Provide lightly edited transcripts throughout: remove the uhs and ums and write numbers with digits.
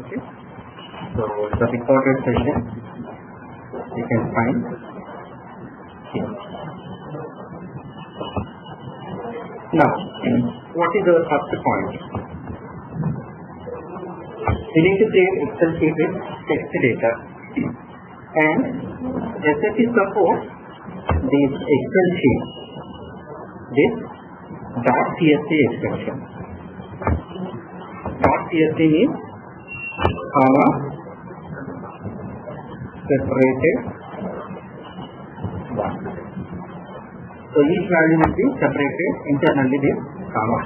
Okay. So the recorded session you can find here. Now, what is our first point? We need to create Excel sheet with text data, and SAP supports this Excel sheet with .csv extension. .csv means comma separated one. So each value will be separated internally with comma.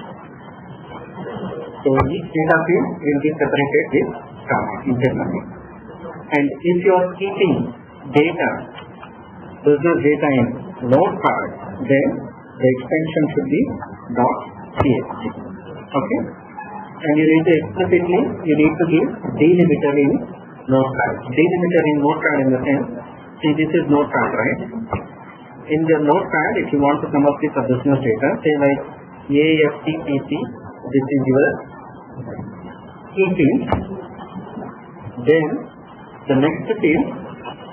So each data field will be separated with comma internally. And if you are keeping business data in Notepad, then the extension should be .csv. Okay? And you need to explicitly, you need to give delimiter in Notepad. Delimiter in Notepad in the sense, see this is Notepad, right? In the Notepad, if you want to come up with a business data, say like AFTPC, this is your key field. Then the next field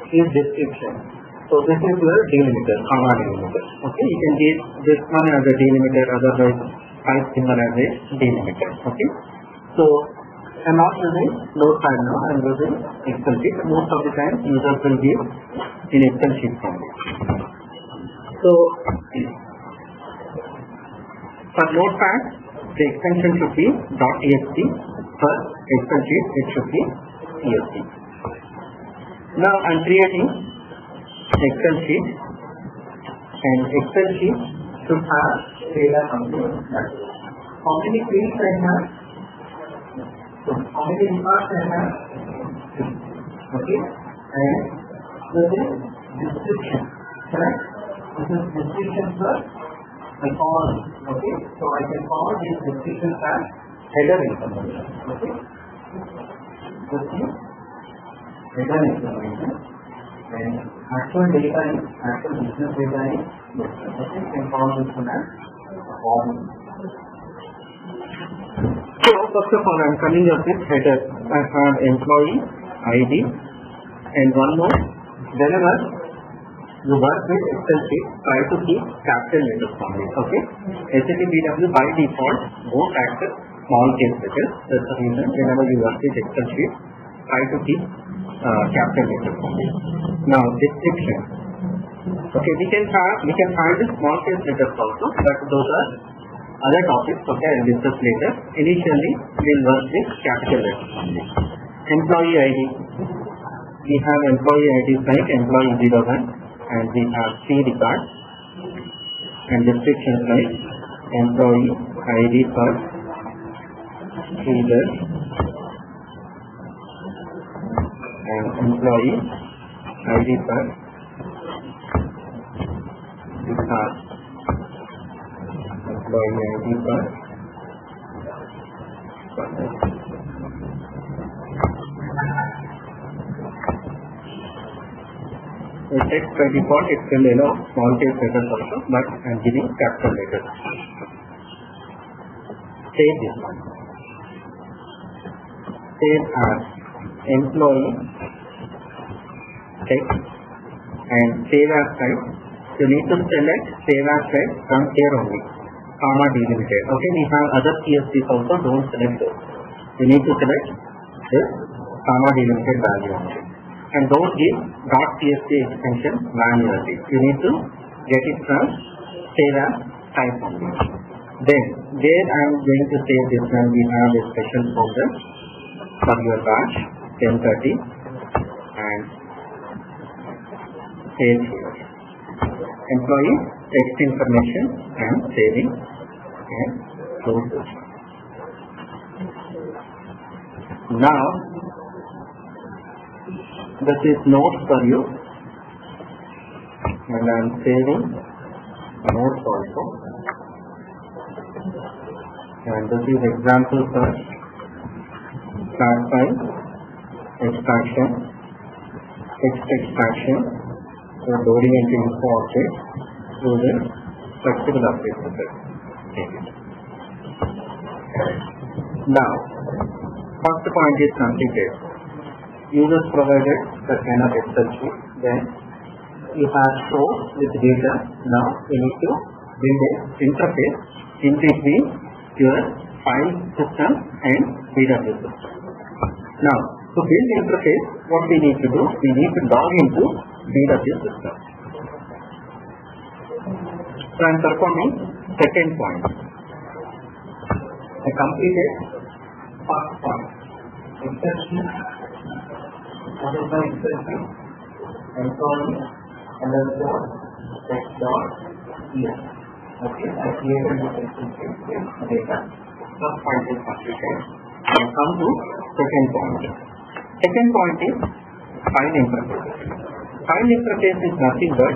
is description. So this is your delimiter, comma delimiter. Okay, you can give this one as a delimiter, otherwise type symbol as a delimiter. Okay, so I'm not using Notepad now, I'm using Excel sheet. Most of the time users will give in Excel sheet only. So for Notepad, the extension should be .ext. For Excel sheet, it should be CSV. Now I'm creating Excel sheet, and Excel sheet should have data something. How many fields I have? So how many records I have? Okay, and this is description, correct? This is description for I call. Okay, so I can call these descriptions as header information. Okay, this is header information, and actual data is actual business data is this. Okay, you can call this one as form. So first of all, I am coming up with header. I have employee ID, and one more. Whenever you work with Excel sheet, try to keep capital letters only. Okay, SAP BW by default won't accept small case letters. That's the reason whenever you work with Excel sheet, try to keep capital letters only. Now description. Okay, we can find the small case letters also, but those are other topics. Okay, I'll discuss later. Initially, we'll work with capital letters only. Employee ID. We have employee IDs like employee 01, and we have 3 records, and descriptions like employee ID for leader and employee ID for record, employee ID for the text by default it will allow small case letters also, but I am giving capital letters. Save this one. Save as employee text and save as type. You need to select save as type from here only, comma delimited. Okay, we have other CSVs also, don't select those. You need to select this comma delimited value only. And don't give .csv extension manually. You need to get it from save as type only. Then, where I am going to save this one, we have a special folder for your batch 1030 and save here. Employee text information and saving and close this. Now, this is notes for you, and I am saving notes also, and this is example for start file, extraction, text extraction, so loading into info object through the flexible update method. Now, First point is completed. Users provided the kind of Excel sheet. Then you have stored with data. Now you need to build a interface in between your file system and BW system. Now to build interface, what we need to do? We need to log into BW system. So I am performing second point. I completed first point. Excel sheet. What is my Excel sheet? Employee_text.here. Okay, I created this Excel sheet with data. First point is completed. I come to second point. Second point is file interface. File interface is nothing but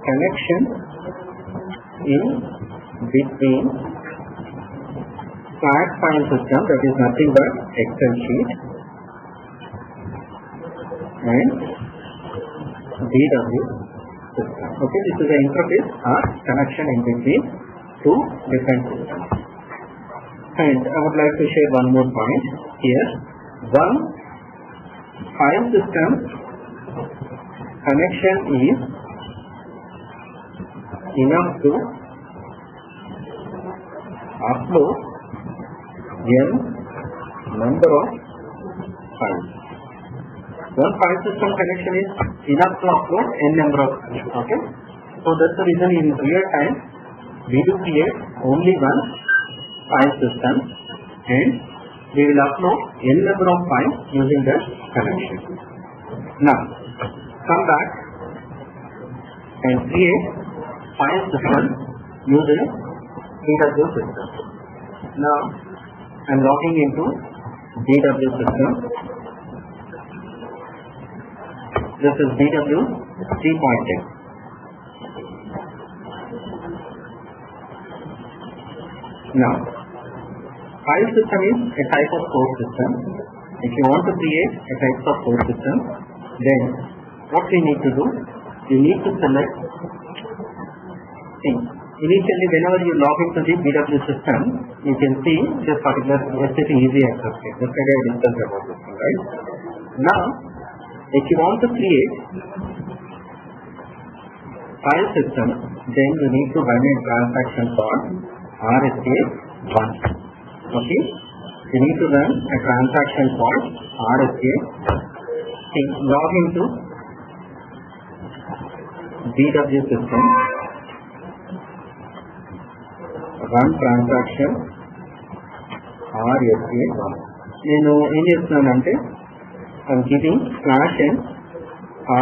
connection in between flat file system, that is nothing but Excel sheet, and BW system. Okay, this is the interface or connection in between two different systems. And I would like to share one more point here. One file system connection is enough to upload n number of files. One file system connection is enough to upload n number of files. Okay, so that's the reason in real time we do create only one file system and we will upload n number of files using that connection. Now come back and create file system using BW system. Now I am logging into BW system. This is BW 3.x. Now file system is a type of source system. If you want to create a type of source system, then what we need to do, you need to select things. Initially, whenever you log into the BW system, you can see this particular SAP Easy Access. Yesterday I discussed about this one, right? Now, if you want to create file system, then you need to run a transaction called RSA1. Okay? You need to run a transaction called RSA. Log into BW system. Run transaction RSA1. నేను ఏం చేస్తున్నానంటే I'm giving /n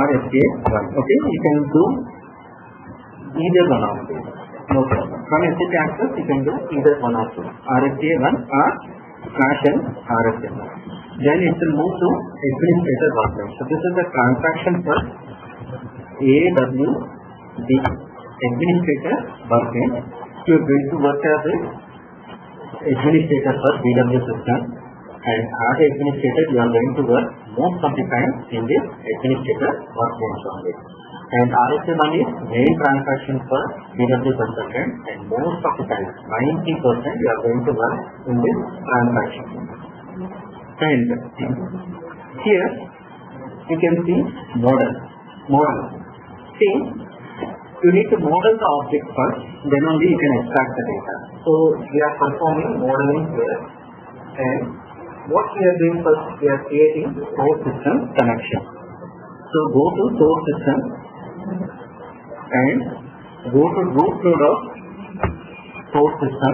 RSA1. Okay, you can do either one of them. No problem. From SAP Access, you can do either one of them. RSA1 or /n RSA1. Then it will move to administrator workbench. So this is the transaction for AWB, administrator workbench. You are going to work as an administrator for BW system, and as an administrator you are going to work most of the time in this administrator workbench only. And RSA1 is main transaction for BW consultant, and most of the time 90% you are going to work in this transaction. And here you can see model. See, you need to model the object first, then only you can extract the data. So we are performing modeling here, and what we are doing first, we are creating source system connection. So go to source system and go to root node of source system.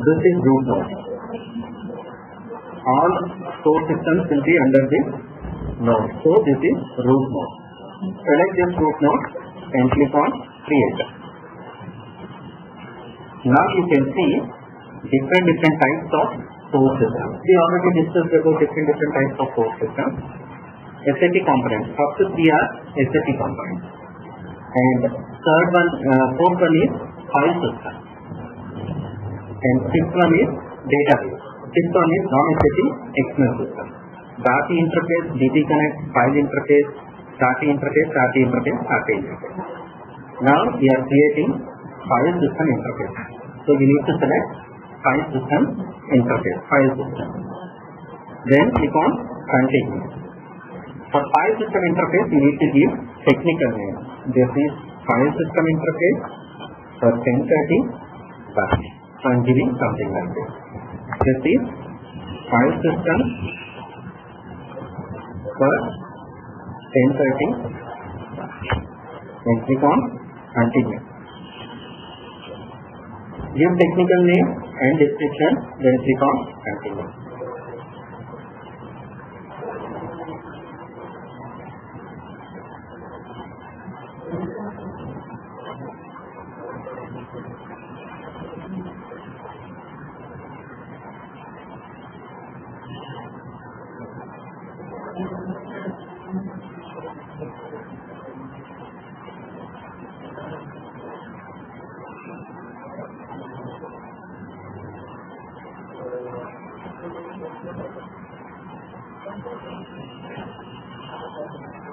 This is root node. All source systems will be under this node. So this is root node. Select this root node and click on create. Now you can see different types of source systems. We already discussed about different types of source systems. SAP components. First three are SAP components. And fourth one is file system. And fifth one is database. Fifth one is non-SAP XML system. DATI interface, DT connect, file interface, SATI interface. Now we are creating file system interface. So we need to select file system interface, file system. Then click on continue. For file system interface, you need to give technical name. This is file system interface for 1030 batch. So I am giving something like this. This is file system for 1030 batch. Then click on continue. Give technical name and description, then click on continue.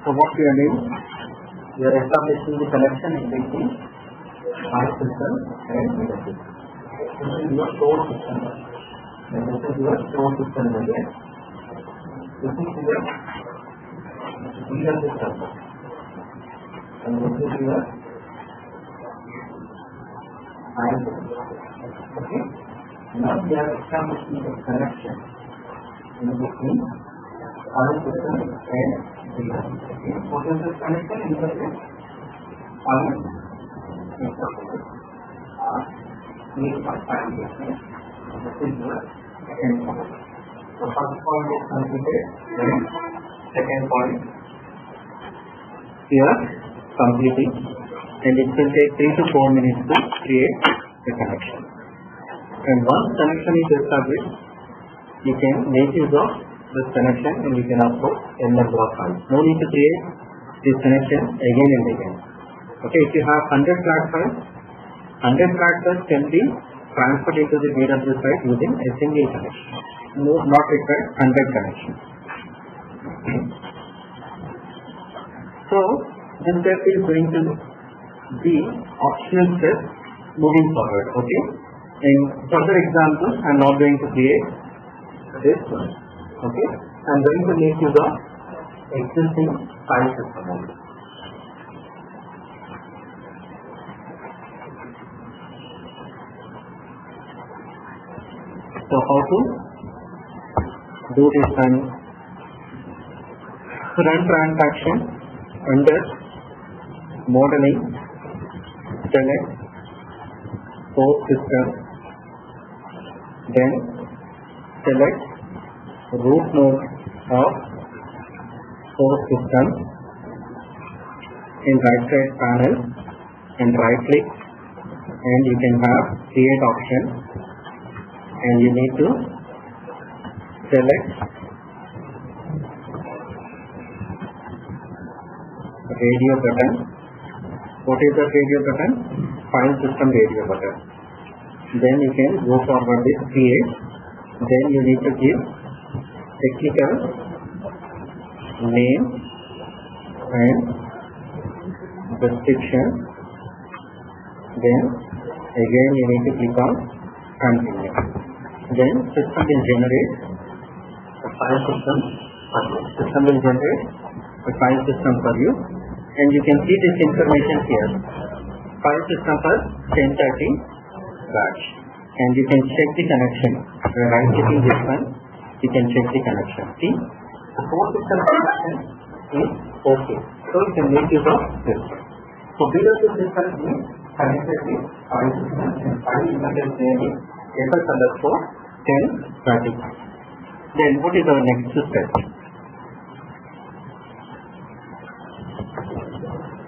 So what we are doing, we are establishing the connection between file system and data system. This is your store system. And this is your store system again. This is your data system. And this is your file system. Okay? Now we are establishing the connection in between file system and what is this connection interface? File interface. This is your second point. So first point is completed, then second point here completing, and it will take 3 to 4 minutes to create the connection. And once connection is established, you can make use of this connection and you can upload n number of files. No need to create this connection again and again. Okay, if you have 100 flat files, 100 flat files can be transferred into the BW site using a single connection. No, not required 100 connections. So this step is going to be optional step moving forward. Okay, in further examples, I am not going to create this one. Okay, I am going to make use of existing file system only. So how to do this one? Run transaction under modeling, select source system, then select root node of source system in right side panel and right click, and you can have create option, and you need to select radio button. What is the radio button? File system radio button. Then you can go forward with create. Then you need to give technical name and description. Then again you need to click on continue. Then system will generate a file system for you. System will generate a file system for you, and you can see this information here. File system for 1030 batch, and you can check the connection. By right clicking this one, you can check the connection. See, the source system connection is okay. So you can make use of this. So below the system is connected with file system, and file interface name is FS_1030. Then what is our next step?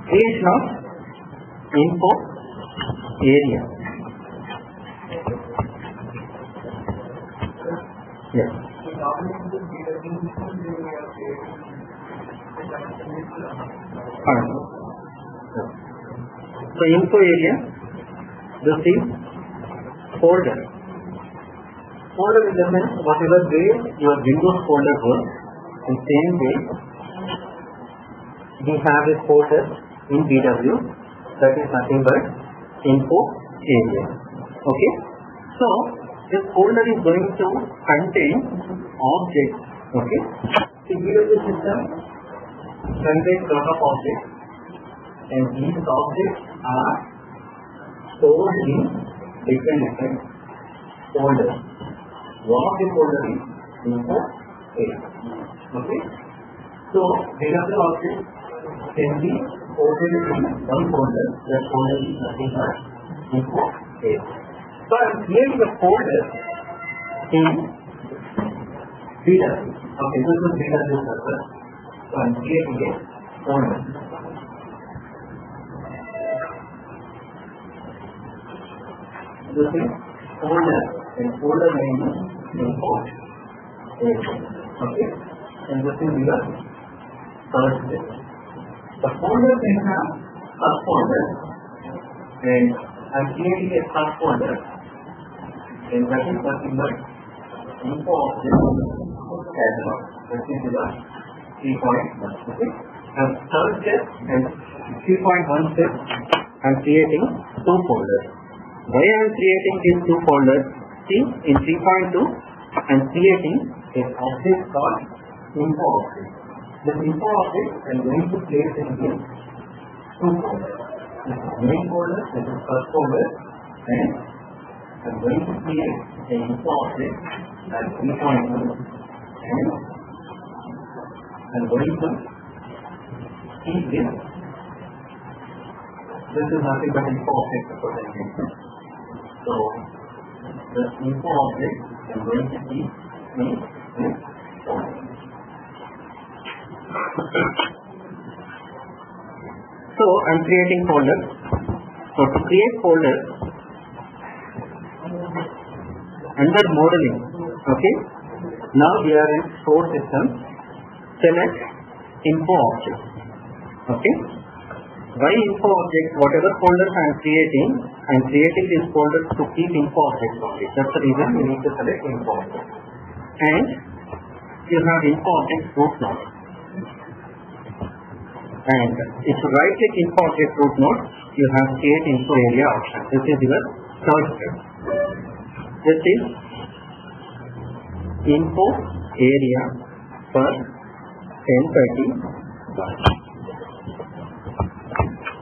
Creation of info area. Yes. Fine. So info area, this is folder. Folder is the sense whatever way your Windows folder works, in same way we have a folder in BW that is nothing but info area. Okay. So This folder is going to contain objects. Okay. So here is the system contains lot of objects, and these objects are stored in different folders. One of the folder is info A. Okay. So data objects can be stored in one folder. That folder is nothing but info A. So I am creating a folder in BW. Okay, this is BW server. So I am creating a folder. This is folder, and folder name is info A. Okay, and this is your first step. The folder can have subfolder, and I am creating a subfolder, and that is nothing but info object catalog. That is the 3.1. Okay, and third step and 3.1 step, I am creating two folders. Why I am creating these two folders? See, in 3.2 I am creating an object called info object. This info object I am going to place in these two folders. This is main folder, this is first folder, and I am going to create an info object at 3.2, and I am going to keep this. This is nothing but info object representation. So the info object I am going to keep in this folder. So I am creating folders. So to create folders, under modeling, okay, now we are in source system, select info object. Okay, why info object? Whatever folders I am creating these folders to keep info objects only. That's the reason we need to select info object. And you have info object root node. And if you right click info object root node, you have create info area option. This is your third step. This is info area for 1030 batch.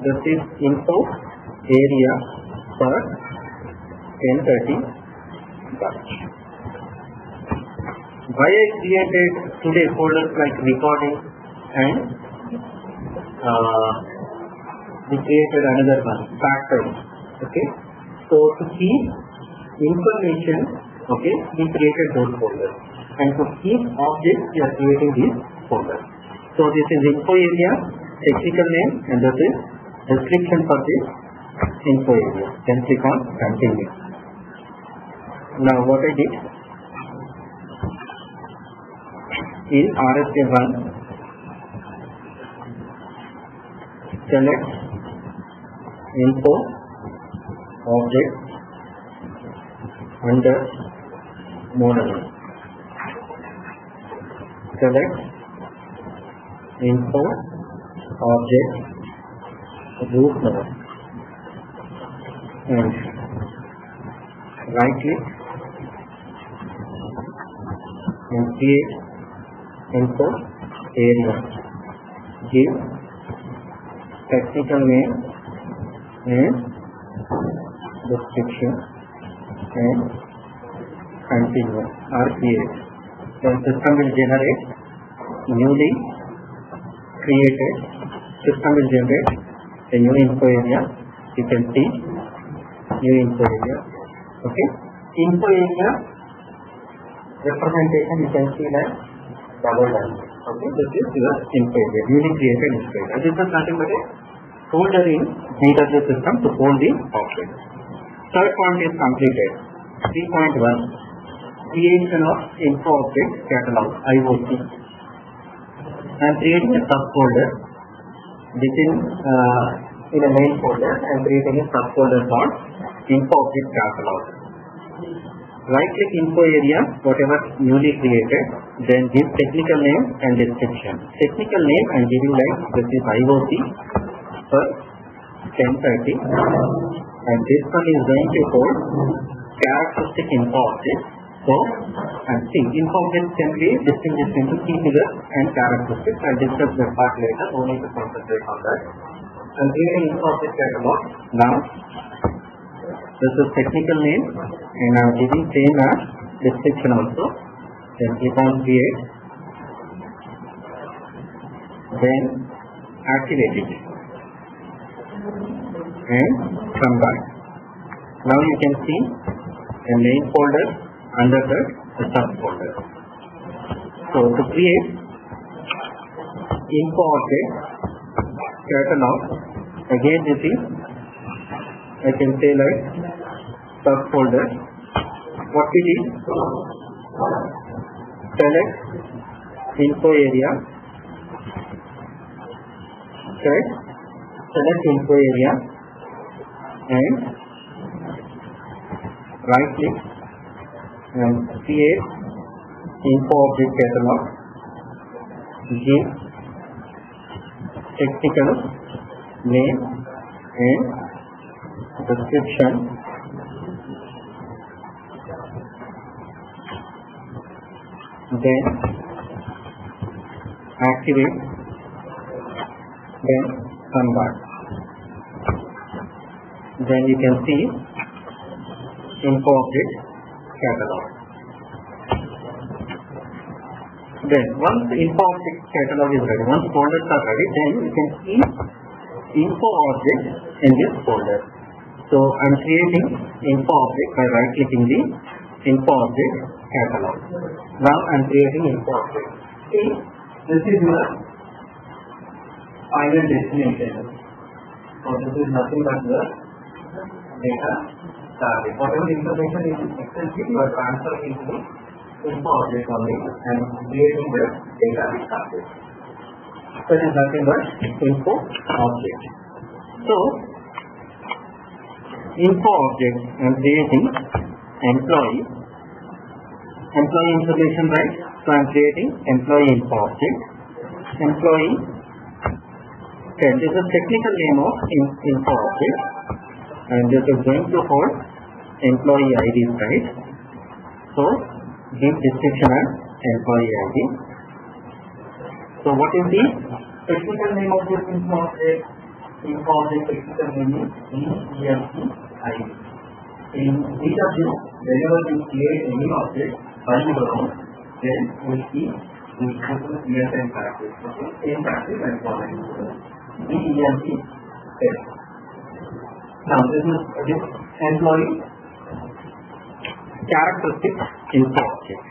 This is info area for 1030 batch. Why I created today folders like recording, and we created another one, factory. Okay, so to keep information, okay, we created those folders, and to keep objects we are creating these folders. So this is info area, technical name, and this is description for this info area. Then click on continue. Now what I did in RSA1, select info object under modeling. Select info object root node, and right click and create info area. Give technical name and description and continue or create. Then system will generate newly created. System will generate a new info area. You can see new info area. Okay, info area representation you can see like double line. Okay, this is your info area, newly created info area. This is nothing but a folder in BW system to hold the object. Third point is completed. 3.1, creation of info object catalog, IOC. I am creating a subfolder within in a main folder. I am creating a subfolder called info object catalog. Right click info area, whatever newly created, then give technical name and description. Technical name I am giving like this is IOC for 1030, and this one is going to hold characteristic info object. So, and see, info object can be distinguished into key figures and characteristics. I'll discuss that part later. No need to concentrate on that. And creating info object catalog. Now, this is technical name, and I'm giving same as description also. Then click on create. Then activate it. And come back. Now you can see a main folder, under that a subfolder. So to create info object catalog, again you see I can say like subfolder. What we did, select info area, select info area and right click and create info object catalog. Give technical name and description. Then activate. Then come back. Then you can see info object catalog. Then once the info object catalog is ready, once folders are ready, then you can see info object in this folder. So I am creating info object by right clicking the info object catalog. Now I am creating info object. See, this is your final destination. So this is nothing but the data target. Whatever information is extensive, you are transferring into the info object only and creating the data target. So it is nothing but info object. So info object I am creating employee information, right? So I am creating employee info object. Employee, okay, this is technical name of info object, and this is going to hold employee ID, right? So give description as employee ID. So what is the technical name of this info object? Info object technical name is EMP ID. In each of you, whenever you create any object by your own, then you will see the real-time practice. Okay, same practice and following the EMP test. Now this is this employee characteristic info object.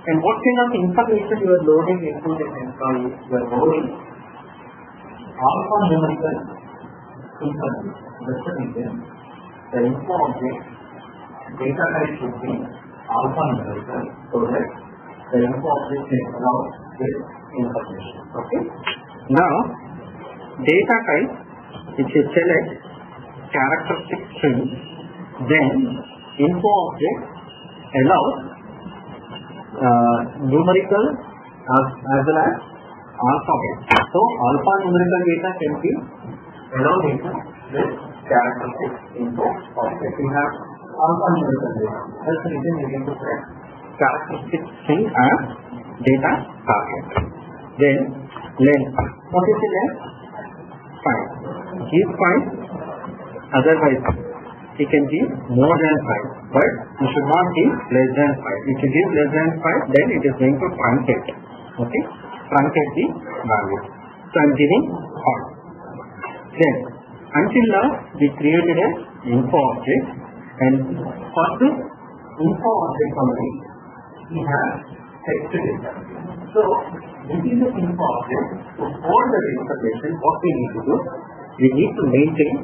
And what kind of information you are loading into this employee? You are loading alphanumerical information. That's the reason the info object data type should be alphanumerical so that the info object is allowed with information. Okay. Now data type, if you select characteristic string, then info object allows numerical as well as alphabet. So alphanumerical data can be allowed into this characteristic info object. We have alphanumerical data. That's the reason we need to select characteristic string as data target. Then length. What is the length? 5. Give 5. Otherwise, you can give more than 5, but you should not give less than 5. If you give less than 5, then it is going to truncate. Okay, truncate the value. So I am giving 5. Then, until now, we created an info object, and for this info object only, we have text data. So, within the info object, to hold the information, what we need to do, we need to maintain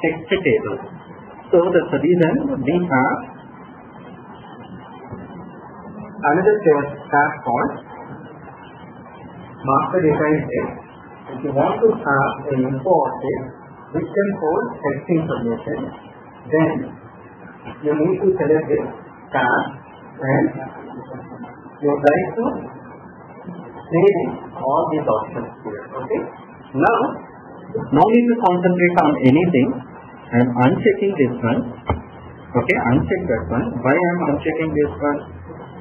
text table. So that's the reason we have another tab called master data in text. If you want to have an info object which can hold text information, then you need to select this tab and you would like to select all these options here. Okay. Now, no need to concentrate on anything. I am unchecking this one Okay, uncheck that one. Why I am unchecking this one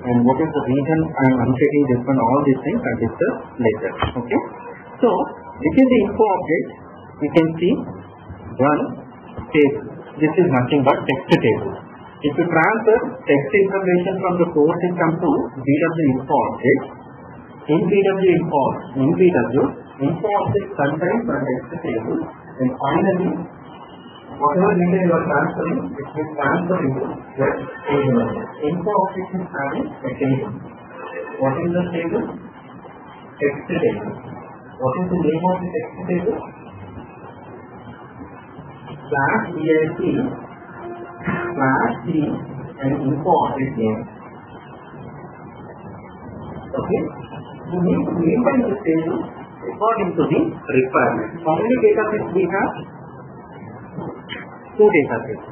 and what is the reason I am unchecking this one? All these things I discuss later. Okay. So this is the info object. You can see one table. This is nothing but text table. If you transfer text information from the core system to BW info object, in BW info object contains a text table, and finally whatever data you are transferring, it will transfer into that table. Info object is having a table. What is the table? Text table. What is the name of the text table? /EIC /C and info object name. Okay? You need to maintain the table according to the requirement. How many data sets we have? 2 data sets.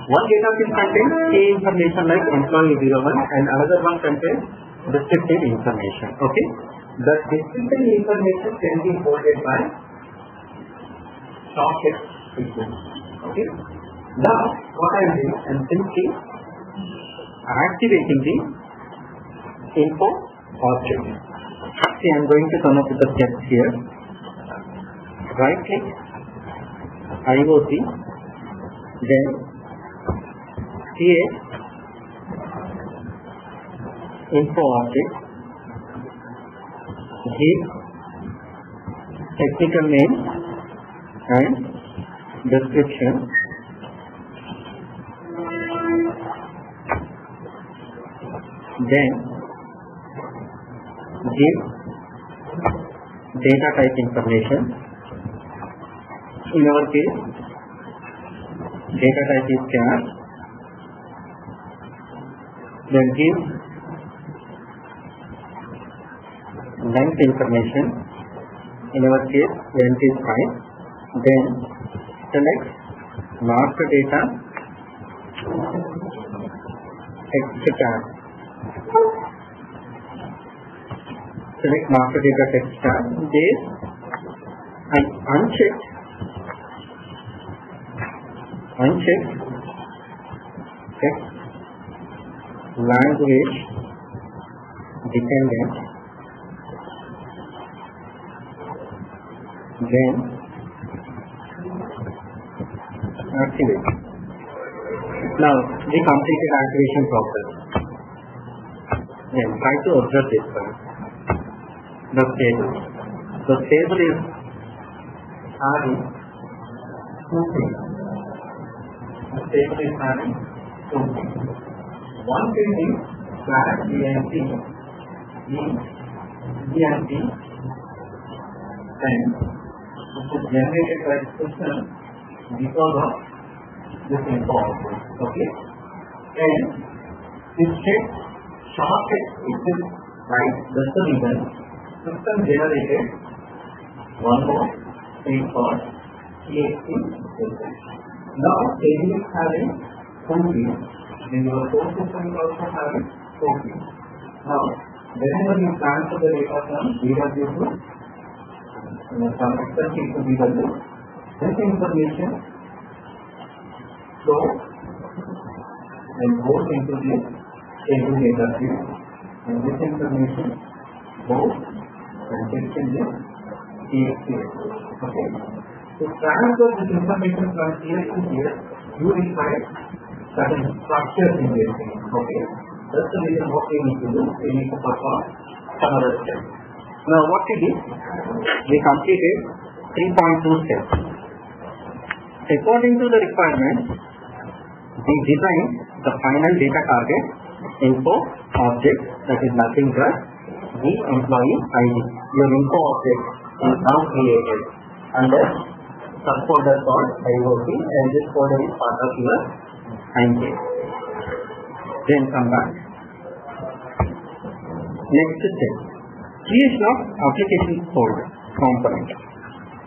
One data set contains key information like employee 01 and another one contains descriptive information. Okay? The descriptive information can be holded by short text sequence. Okay? Now, what I am doing, I am simply activating the info object. See, I am going to come up with the steps here. Right click, IoT, then create info object, give technical name and description, then give data type information. In our case, data type is char. Then give length information. In our case, length is 5. Then select master data text char. Select master data text char. This and uncheck text language dependent, then activate. Now we completed activation process. Then try to observe this one. The table is having 2 things. The table is having 2 things. One thing is /ENT and it is generated by the system because of this info object. Okay? And this text, short text is right, that's the reason system generated one more string for TXT system. Now table is having 2 fields, then your core system is also having 4 fields. Now whenever you transfer the data from BW to from Excel sheet to BW, this information flows and goes into the table data field, and this information goes and takes in the TXT. Okay. To transfer this information from here to here, you require certain structures in this thing. Okay. That's the reason what we need to do. We need to perform some other steps. Now what we did, we completed 3.2 steps. According to the requirement, we designed the final data target info object, that is nothing but the employee ID. Your info object is now created under subfolder called IoT, and this folder is part of your InCase. Then come back. Next step, creation of application folder component.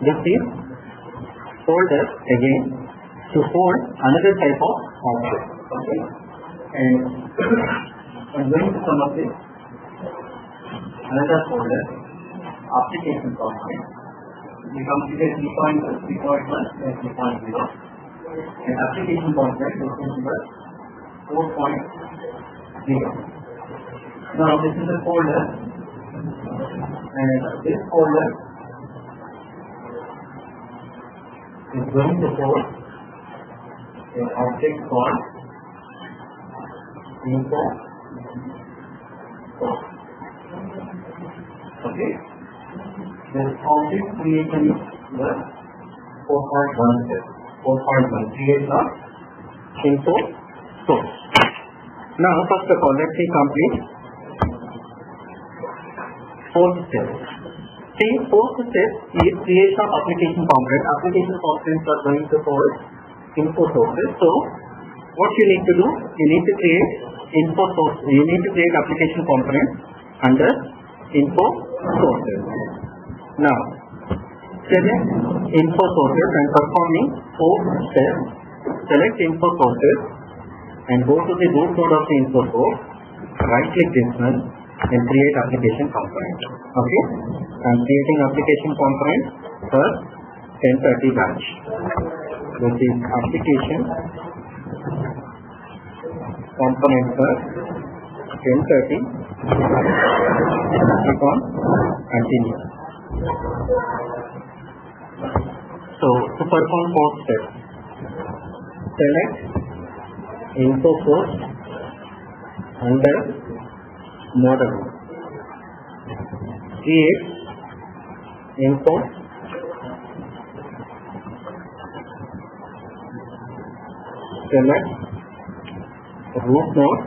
This is folder again to hold another type of object. Okay, and I'm going to come up with another folder, application component. We completed 3.1 and 3.0, and application component is 4.0. Now this is a folder, and this folder is going to hold an object called info source. Okay, this object creation is the 4.1 step. 4.1 create the info source. Now first of all, let me complete fourth step. See, fourth step is creation of application component. Application components are going to hold info sources. So what you need to do, you need to create info source. You need to create application component under info sources. Now select info sources and performing fourth step. Select info sources and go to the root node of the info source. Right click this one and create application component. Okay, I am creating application component for 1030 batch, which is application component for 1030. Click on continue. So to perform fourth step, select info source under model. Create info select root node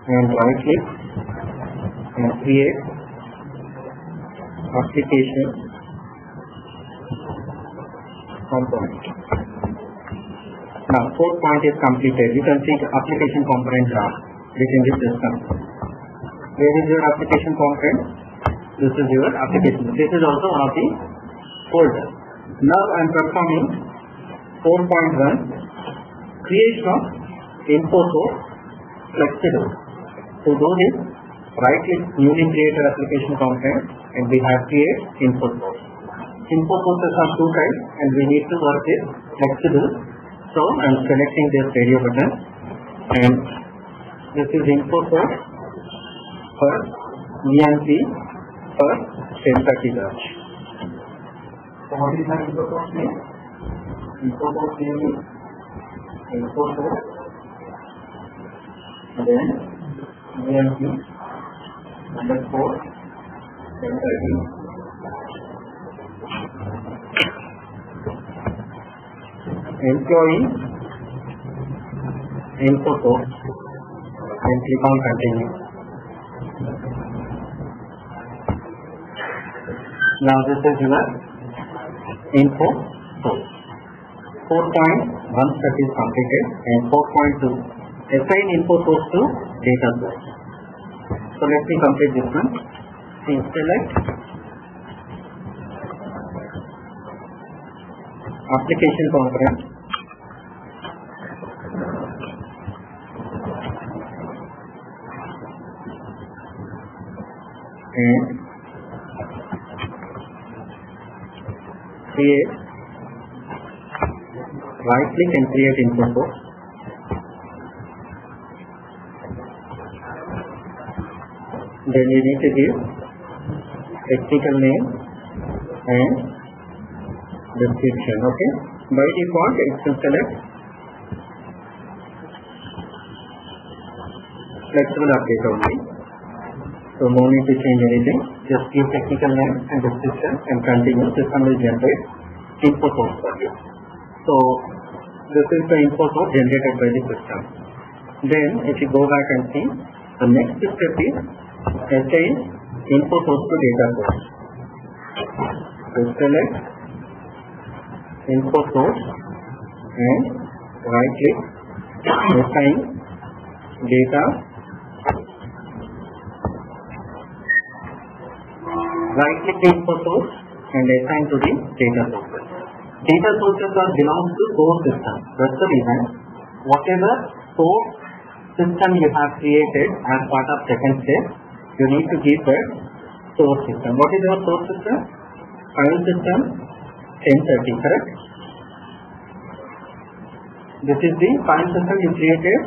and right click and create application component. Now fourth point is completed. You can see the application component graph within this system. Where is your application component? This is your application. This is also one of the folders. Now I am performing 4.1 creation of info source flexible. To do this, right click newly created application component and we have create info source. Info sources are two types and we need to work with flexible. So I am selecting this radio button and this is info source for EMP for 1030 batch. So what is my info source name? Info source name is info source and then EMP underscore 1030. Employee info source and click on continue. Now this is your info source. 4.1 step is completed and 4.2 assign info source to data source. So let me complete this one. Select application component and create, right click and create info source. Then you need to give technical name and description. Okay, by default it will select flexible update only, so no need to change anything. Just give technical name and description and continue. System will generate info source for you. So this is the info source generated by the system. Then if you go back and see, the next step is assign info source to data source. So select info source and right click assign data, right click the info source and assign to the data sources. Data sources are belongs to source system. That's the reason whatever source system you have created as part of second step, you need to give that source system. What is our source system? File system 1030, correct? This is the file system you created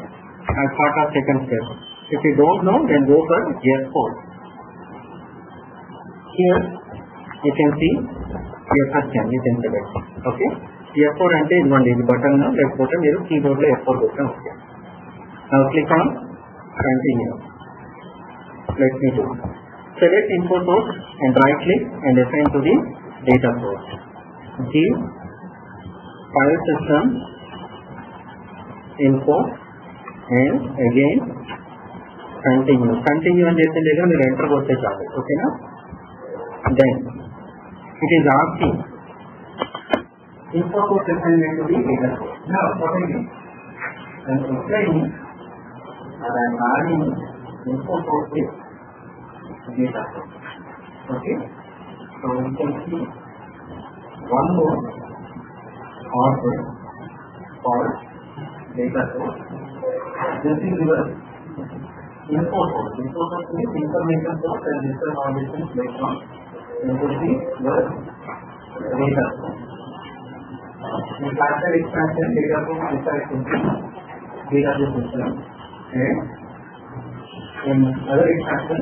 as part of second step. If you don't know, then go for F4. Here you can see F10, you can select. Okay. F4 ante is button now, left button is keyboard lo F4 button. Okay. Now click on continue. Let me do. Select info source and right click and assign to the data source. Give file system info and again continue. Continue and just enter koste chalu. Okay na? Then it is asking info source assignment to the data source. Now what I do? I am explaining or I am adding info source with data source. Okay? So we can see one more object called data source. This is your info source. Info source means information source and different organizations based on input the your data source. In factor expansion, data source resides in the database system, and in other expansion,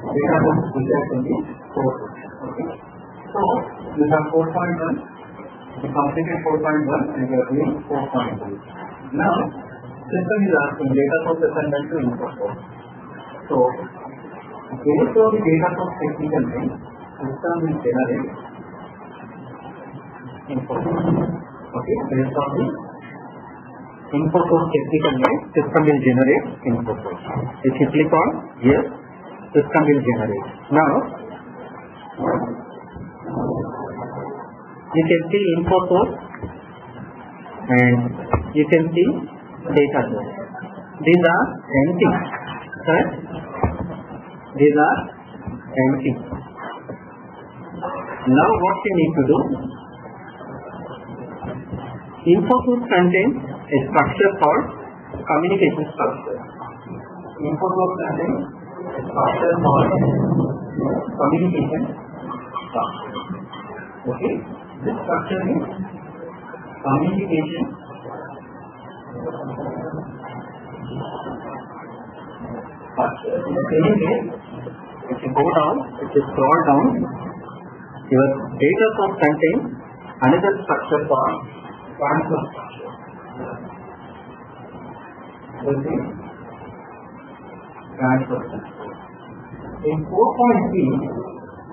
data source resides in the source system. Okay. So you have 4.1, you completed 4.1 and you are doing 4.2. Now system is asking data source assignment to info source. So based on the data source technical name, system will generate info source. Okay, based on the info source technical name, system will generate info source. If you click on yes, system will generate. Now you can see info source and you can see data source. These are empty. Right? These are empty. Now what you need to do? Info source contains a structure called communication structure. Info source contains a structure called communication structure. Okay? This structure is communication structure. In the same way, if you go down, if you scroll down, your data source contains another structure called transfer structure. This is transfer structure. In 4.3,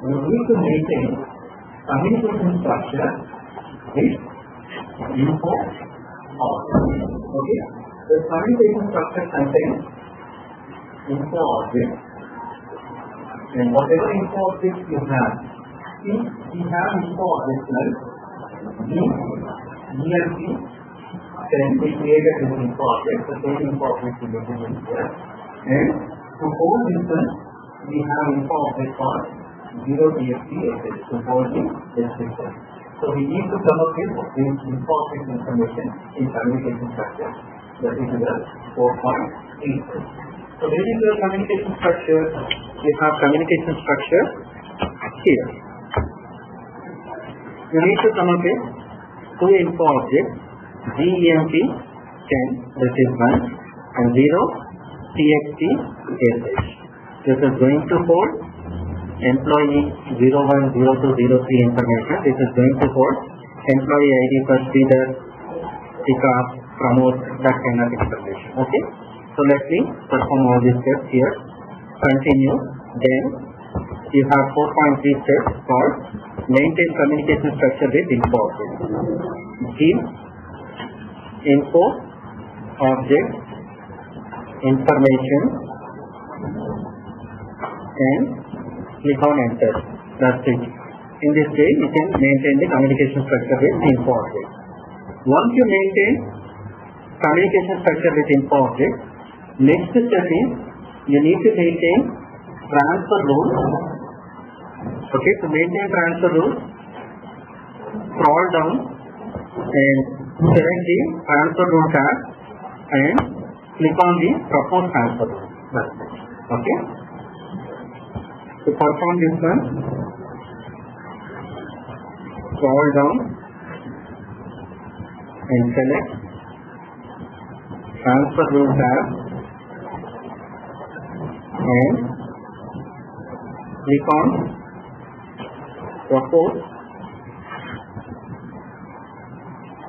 you need to maintain communication structure with info object. Okay? The communication structure contains info object, and whatever info object you have, if you have info object like ELP, then we created this info object, the same info object will be given here, and to hold this one, we have info object called 0DFT to hold the description. So we need to come up with this info object information in communication structure. That is the 4.8. So this is your communication structure. You have communication structure here. You need to come up with two info objects, GEMP 10, that is 1, and 0 TXT SH. This is going to hold employee 01, 02, 03 information. This is going to hold employee ID, first leader, pickup, promote, that kind of information. Okay. So let me perform all these steps here. Continue. Then you have 4.3 steps called maintain communication structure with info object. Give info object information and click on enter. That's it. In this way you can maintain the communication structure with info object. Once you maintain communication structure with info object, next step is you need to maintain transfer rules. Okay, to maintain transfer rules, scroll down and select the transfer rule tab and click on the propose transfer rule. That's it. Okay. To perform this one, scroll down and select transfer rules as and click on propose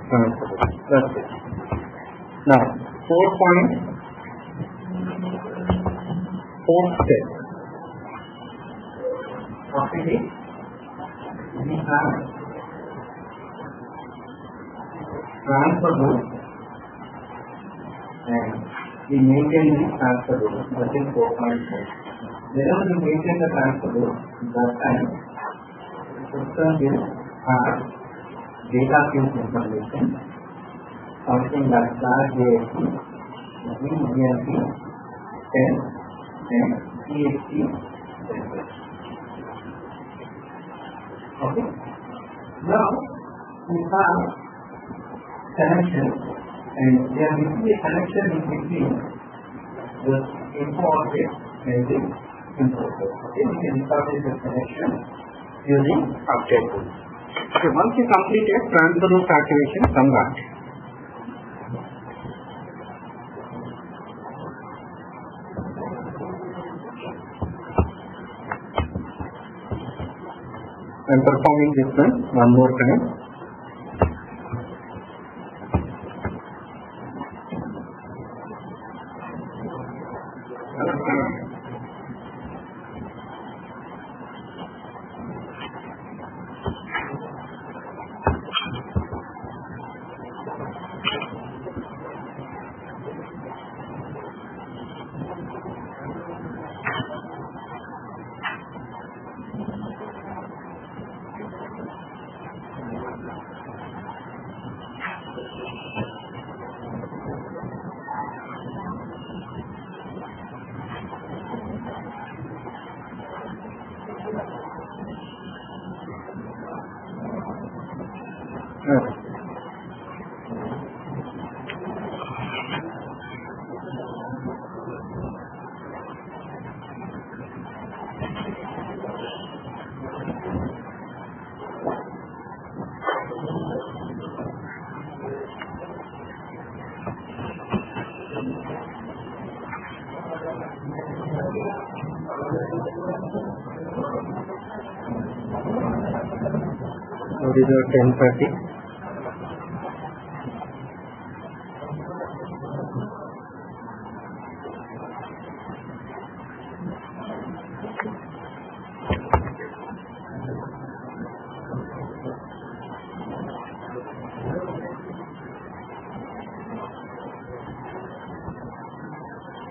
transfer. That's it. Now 4.4 step. What is it? We have transfer rule and we maintain the transfer rule. That is 4.4. Whenever we maintain the transfer rule, that time the system will have data queue information, something like slash JSP, GMP, 10 and TXT. Okay. Now we have connection, and there will be a connection in between the info object and the info object. Okay, we can establish the connection using object. So once you complete a transfer rules activation, come back. I am performing this one more time. What is your 10:30?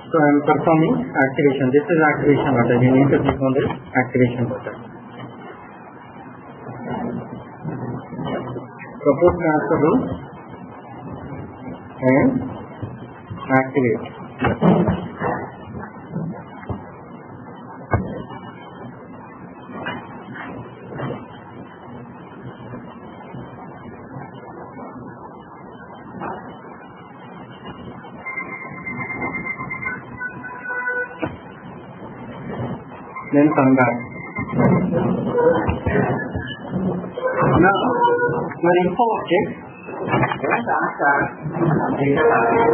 So I am performing activation. This is activation button. You need to click on this activation button. Propose transfer rule and activate. Then come back. Now, your info object is after data target.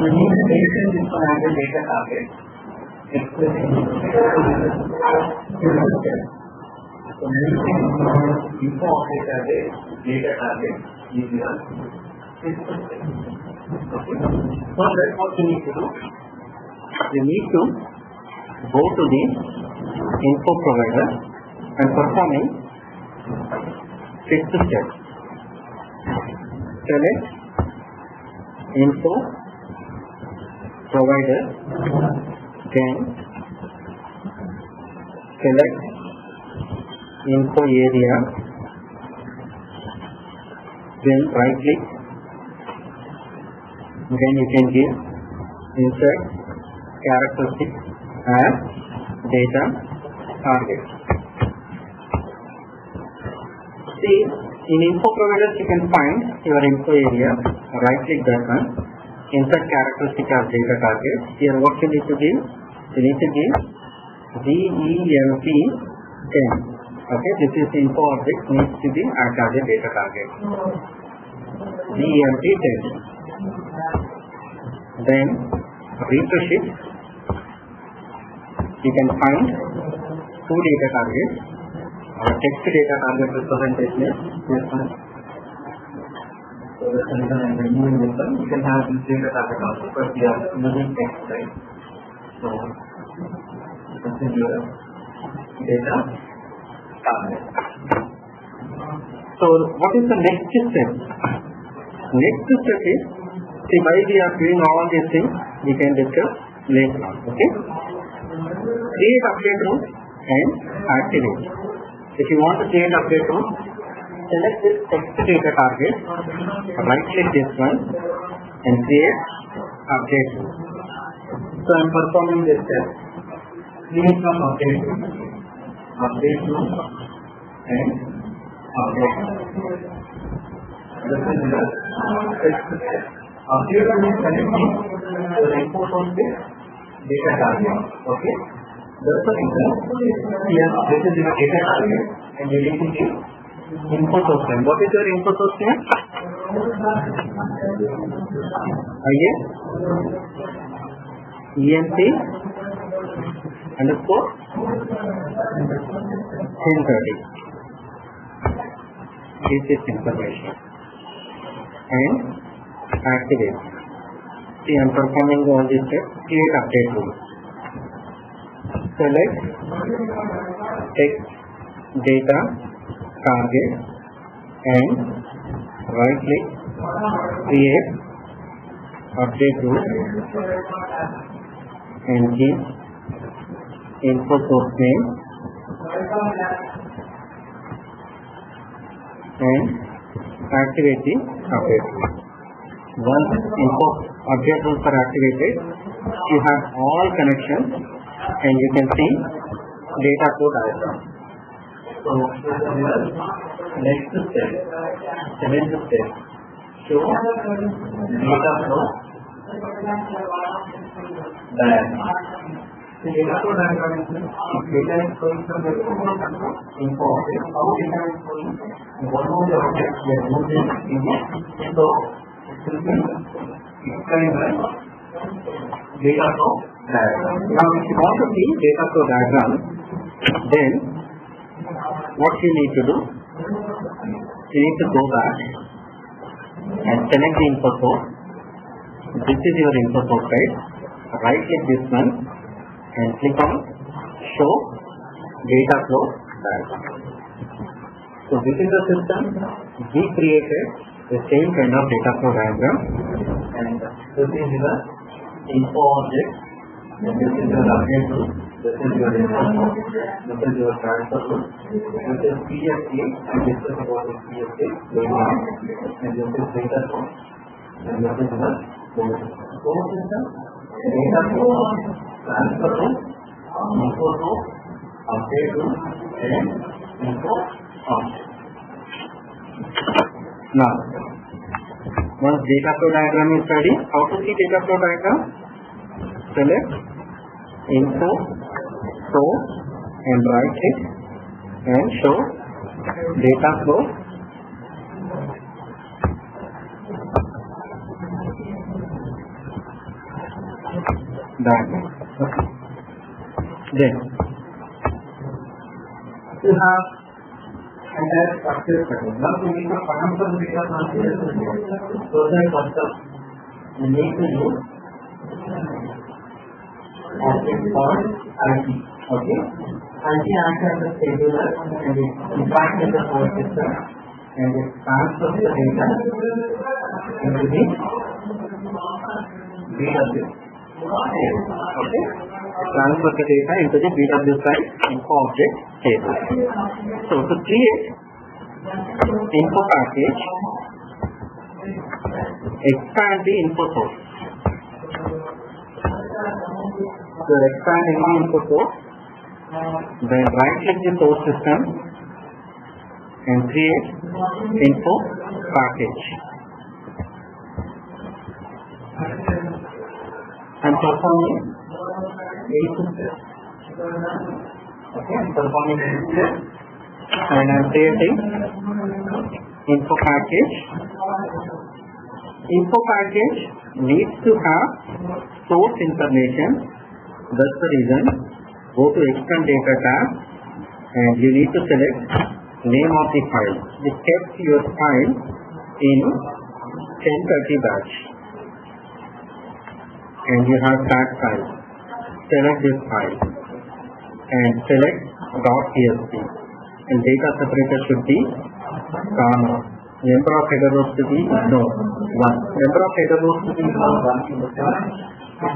You need to mention this one as a data target. So, mention info object as a data target is your system. Okay. So, that's what you need to do. You need to go to the info provider and performing fifth step. Select info provider, then select info area, then right click, then you can give insert characteristic as data target. See, in info providers you can find your info area, right click that one, insert characteristic as data target. Here what you need to give? You need to give GEMP 10. Okay, this is info object needs to be added as a data target. GEMP 10. then refresh it. You can find two data targets. Our text data target representation is this one. So this one I'm removing this one. You can have this data target also, but we are using text, right? So this is your data target. So what is the next step? Next step is, see, why we are doing all these things, we can discuss later on. Okay? Create update route and activate. If you want to create update route, select this text data target, right click this one and create update route. So I am performing this step. Create from update route and update. This is the text step. Update route is connecting to the import of this data target. Okay? That's the reason here this is your data target and you need to give info source name. What is your info source name? EMP underscore 1030. This is information and activate. See, I am performing all these steps. Create update rule. Select text data target and right click create update rule and give info source name and activate the update rule. Once info update rules are activated, you have all connections and you can see data flow diagram. So this is the next step, seventh step. Show data flow diagram. The data flow diagram is data is flowing from the info object. How data is flowing? What are the objects we are using in it? So it will be explained by data flow diagram. Now if you want to see data flow diagram, then what you need to do? You need to go back and select the info source. This is your info source, right? Right click this one and click on show data flow diagram. So this is the system we created the same kind of data flow diagram, and this is the info object, and this is your update rule, this is your info source, this is your transfer rule, this is PSA, and this is about the PSA going on, and this is data source, and this is the source system, data flow, transfer rule, info source, update rule, and info object. Now, once data flow diagram is ready, how to see data flow diagram? Select info, source and right click and show data flow diagram. Okay. Then you have entire structure setting. Now we need to find some data transfer. So that first we need to use object called IT. Okay. IT acts as a scheduler and it interacts with the source system and it transfers the data into the BW. Okay. Transfer the data into the BW side info object table. So to create info package, expand the info source. So expand any info source, then right click the source system and create info package. And performing okay, I'm performing and I'm creating info package info package needs to have source information. That's the reason. Go to extend data tab and you need to select name of the file. You kept your file in 1030 batch and you have that file. Select this file and select .tsp and data separator should be comma. Number of header rows to be 1. Number of header rows to be 1 in the chart.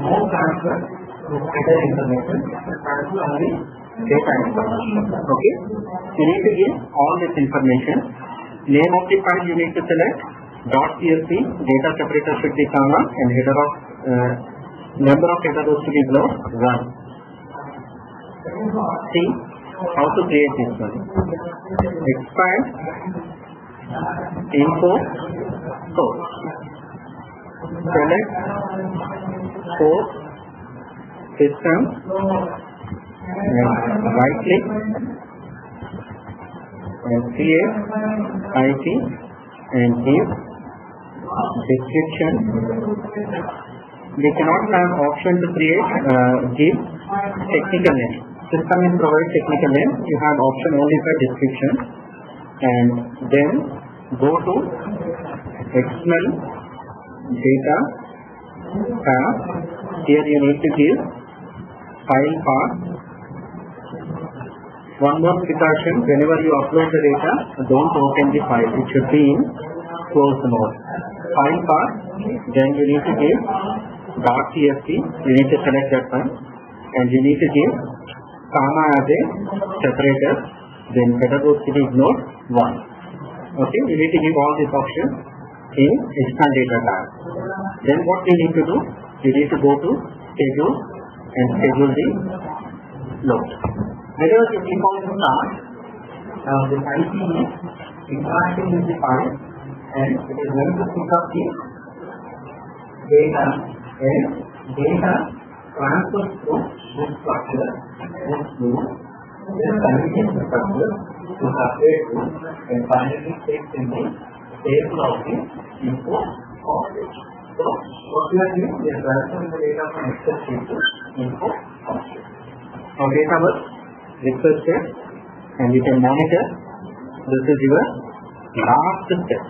No transfer to header information, transfer only data information. Okay? You need to give all this information. Name of the file you need to select .csv, data separator should be comma and header of number of header rows to be below 1. See how to create this one. Expand info source. Select source system and right click and create IP and give description. We cannot have option to create give technical name. System is provide technical name. You have option only for description. And then go to XML data tab. Here you need to give file path. One more precaution, whenever you upload the data, don't open the file. It should be in closed mode. File path, then you need to give .tsp. You need to select that one and you need to give comma as a separator. Then header rows to be ignored 1. Okay, you need to give all these options in external data tab. Then what we need to do, you need to go to schedule and schedule the load. Whenever you click on the start, the IP is interacting with the file and it is going to pick up the data and data transfers to this structure, this communication structure to separate to and finally takes in the table of the info object. So what we are doing, we are transferring the data from Excel sheet to info object. Now data was requested and you can monitor. This is your last step.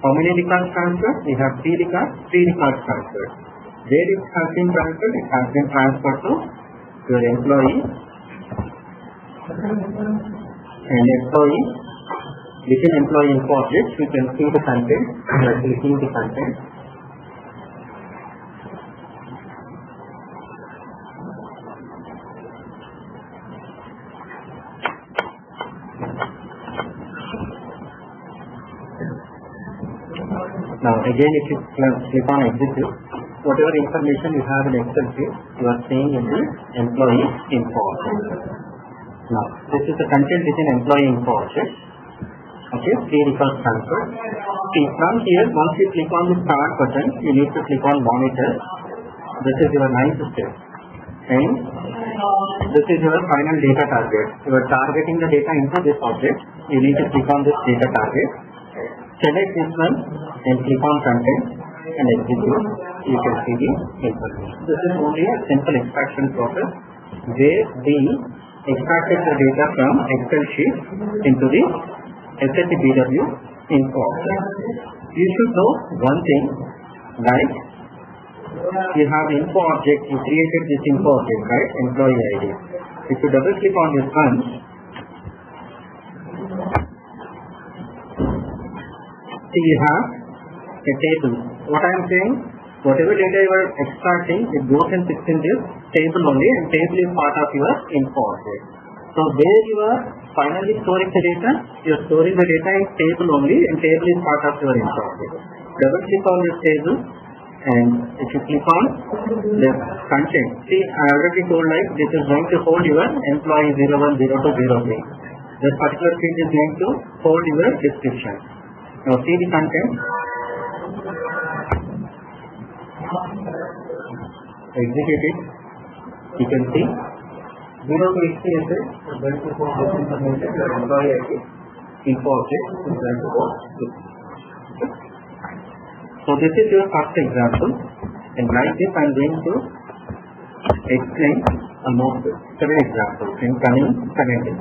How many records transferred? We have 3 records, 3 records transferred. Where it has been transferred? It has been transferred to your employee and employee. Within employee info objects, you can see the content by clicking the content. Now again, if you click on execute, whatever information you have in Excel sheet, you are seeing in the employee info object. Now this is the content within employee info object. Okay, 3 records transferred. See, from here, once you click on the start button, you need to click on monitor. This is your 9th step. And this is your final data target. You are targeting the data into this object. You need to click on this data target. Select this one and click on content and execute. You can see the information. This is only a simple extraction process where we extracted the data from Excel sheet into the SAP BW info object. You should know one thing, right? You have info object, you created this info object, right? Employee ID. If you double click on this one, see you have a table. What I am saying, whatever data you are extracting, it goes and sits in this table only, and table is part of your info object. So where you are finally storing the data, you are storing the data in table only, and table is part of your info object. Double click on this table, and if you click on the content, see I already told like this is going to hold your employee 01, 02, 03. This particular field is going to hold your description. Now see the content. Execute it. You can see 0 to experiences is going to hold this information, your employee ID, info object is going to hold this. So this is your first example, and like this I am going to explain almost 7 examples in coming 7 days.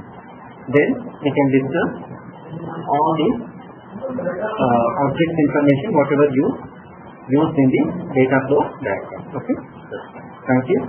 Then we can discuss all the object information whatever you use in the data flow diagram. Okay. Thank you.